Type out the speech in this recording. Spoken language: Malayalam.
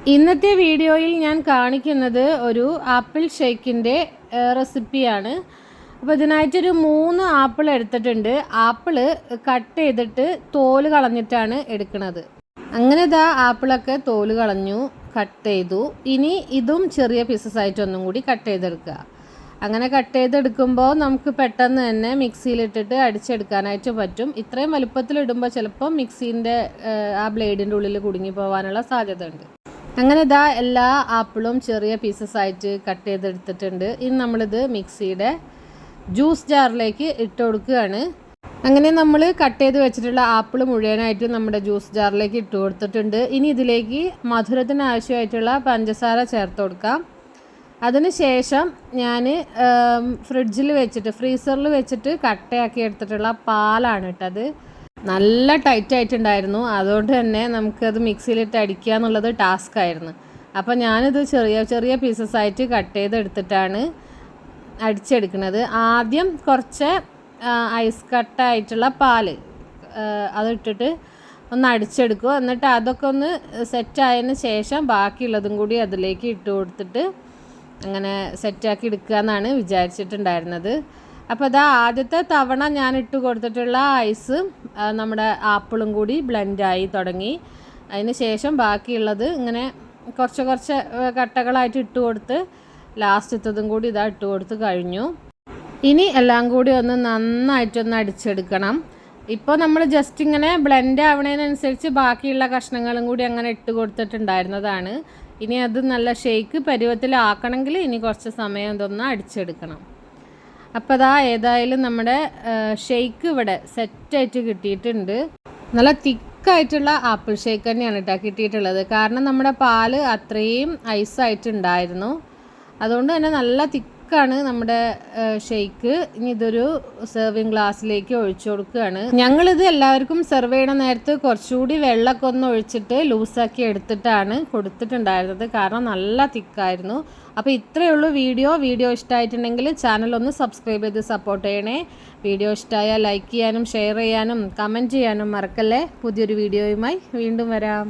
ഇന്നത്തെ വീഡിയോയിൽ ഞാൻ കാണിക്കുന്നത് ഒരു ആപ്പിൾ ഷേക്കിൻ്റെ റെസിപ്പിയാണ്. അപ്പോൾ ഇതിനായിട്ടൊരു 3 ആപ്പിൾ എടുത്തിട്ടുണ്ട്. ആപ്പിൾ കട്ട് ചെയ്തിട്ട് തോല് കളഞ്ഞിട്ടാണ് എടുക്കുന്നത്. അങ്ങനെ ഇതാ ആപ്പിളൊക്കെ തോല് കളഞ്ഞു, കട്ട് ചെയ്തു. ഇനി ഇതും ചെറിയ പീസസ് ആയിട്ട് ഒന്നും കൂടി കട്ട് ചെയ്തെടുക്കുക. അങ്ങനെ കട്ട് ചെയ്തെടുക്കുമ്പോൾ നമുക്ക് പെട്ടെന്ന് തന്നെ മിക്സിയിലിട്ടിട്ട് അടിച്ചെടുക്കാനായിട്ട് പറ്റും. ഇത്രയും വലുപ്പത്തിലിടുമ്പോൾ ചിലപ്പോൾ മിക്സീൻ്റെ ആ ബ്ലേഡിൻ്റെ ഉള്ളിൽ കുടുങ്ങി പോകാനുള്ള സാധ്യത ഉണ്ട്. അങ്ങനെ ഇതാ എല്ലാ ആപ്പിളും ചെറിയ പീസസ് ആയിട്ട് കട്ട് ചെയ്തെടുത്തിട്ടുണ്ട്. ഇനി നമ്മളിത് മിക്സിയുടെ ജ്യൂസ് ജാറിലേക്ക് ഇട്ട് കൊടുക്കുകയാണ്. അങ്ങനെ നമ്മൾ കട്ട് ചെയ്ത് വെച്ചിട്ടുള്ള ആപ്പിൾ മുഴുവനായിട്ട് നമ്മുടെ ജ്യൂസ് ജാറിലേക്ക് ഇട്ട് കൊടുത്തിട്ടുണ്ട്. ഇനി ഇതിലേക്ക് മധുരത്തിന് ആവശ്യമായിട്ടുള്ള പഞ്ചസാര ചേർത്ത് കൊടുക്കാം. അതിനുശേഷം ഞാൻ ഫ്രീസറിൽ വെച്ചിട്ട് കട്ടയാക്കി എടുത്തിട്ടുള്ള പാലാണ് ഇട്ടത്. നല്ല ടൈറ്റ് ആയിട്ടുണ്ടായിരുന്നു. അതുകൊണ്ട് തന്നെ നമുക്കത് മിക്സിയിലിട്ട് അടിക്കുക എന്നുള്ളത് ടാസ്ക് ആയിരുന്നു. അപ്പോൾ ഞാനിത് ചെറിയ ചെറിയ പീസസ് ആയിട്ട് കട്ട് ചെയ്തെടുത്തിട്ടാണ് അടിച്ചെടുക്കുന്നത്. ആദ്യം കുറച്ച് ഐസ് കട്ടായിട്ടുള്ള പാല് അതിട്ടിട്ട് ഒന്ന് അടിച്ചെടുക്കുക. എന്നിട്ട് അതൊക്കെ ഒന്ന് സെറ്റായതിന് ശേഷം ബാക്കിയുള്ളതും കൂടി അതിലേക്ക് ഇട്ട് കൊടുത്തിട്ട് അങ്ങനെ സെറ്റാക്കി എടുക്കുക എന്നാണ് വിചാരിച്ചിട്ടുണ്ടായിരുന്നത്. അപ്പോൾ അതാ ആദ്യത്തെ തവണ ഞാൻ ഇട്ട് കൊടുത്തിട്ടുള്ള ഐസ് നമ്മുടെ ആപ്പിളും കൂടി ബ്ലെൻഡായി തുടങ്ങി. അതിന് ശേഷം ബാക്കിയുള്ളത് ഇങ്ങനെ കുറച്ച് കട്ടകളായിട്ട് ഇട്ട് കൊടുത്ത് ലാസ്റ്റത്തതും കൂടി ഇതാ ഇട്ട് കൊടുത്ത് കഴിഞ്ഞു. ഇനി എല്ലാം കൂടി ഒന്ന് നന്നായിട്ടൊന്ന് അടിച്ചെടുക്കണം. ഇപ്പോൾ നമ്മൾ ജസ്റ്റ് ഇങ്ങനെ ബ്ലെൻഡ് ആവണതിനനുസരിച്ച് ബാക്കിയുള്ള കഷ്ണങ്ങളും കൂടി അങ്ങനെ ഇട്ട് കൊടുത്തിട്ടുണ്ടായിരുന്നതാണ്. ഇനി അത് നല്ല ഷേക്ക് പരുവത്തിലാക്കണമെങ്കിൽ ഇനി കുറച്ച് സമയം ഇതൊന്ന് അടിച്ചെടുക്കണം. അപ്പോൾ അതാ ഏതായാലും നമ്മുടെ ഷേക്ക് ഇവിടെ സെറ്റായിട്ട് കിട്ടിയിട്ടുണ്ട്. നല്ല തിക്കായിട്ടുള്ള ആപ്പിൾ ഷേക്ക് തന്നെയാണ് കേട്ടോ കിട്ടിയിട്ടുള്ളത്. കാരണം നമ്മുടെ പാല് അത്രയും ഐസായിട്ടുണ്ടായിരുന്നു. അതുകൊണ്ട് തന്നെ നല്ല തിക്കാണ് നമ്മുടെ ഷേക്ക്. ഇനി ഇതൊരു സെർവിങ് ഗ്ലാസ്സിലേക്ക് ഒഴിച്ചു കൊടുക്കുകയാണ്. ഞങ്ങളിത് എല്ലാവർക്കും സെർവ് ചെയ്യണ നേരത്ത് കുറച്ചുകൂടി വെള്ളമൊക്കെ ഒന്ന് ഒഴിച്ചിട്ട് ലൂസാക്കി എടുത്തിട്ടാണ് കൊടുത്തിട്ടുണ്ടായിരുന്നത്. കാരണം നല്ല തിക്കായിരുന്നു. അപ്പോൾ ഇത്രയേ ഉള്ളൂ വീഡിയോ ഇഷ്ടമായിട്ടുണ്ടെങ്കിൽ ചാനൽ ഒന്ന് സബ്സ്ക്രൈബ് ചെയ്ത് സപ്പോർട്ട് ചെയ്യണേ. വീഡിയോ ഇഷ്ടമായാൽ ലൈക്ക് ചെയ്യാനും ഷെയർ ചെയ്യാനും കമൻറ്റ് ചെയ്യാനും മറക്കല്ലേ. പുതിയൊരു വീഡിയോയുമായി വീണ്ടും വരാം.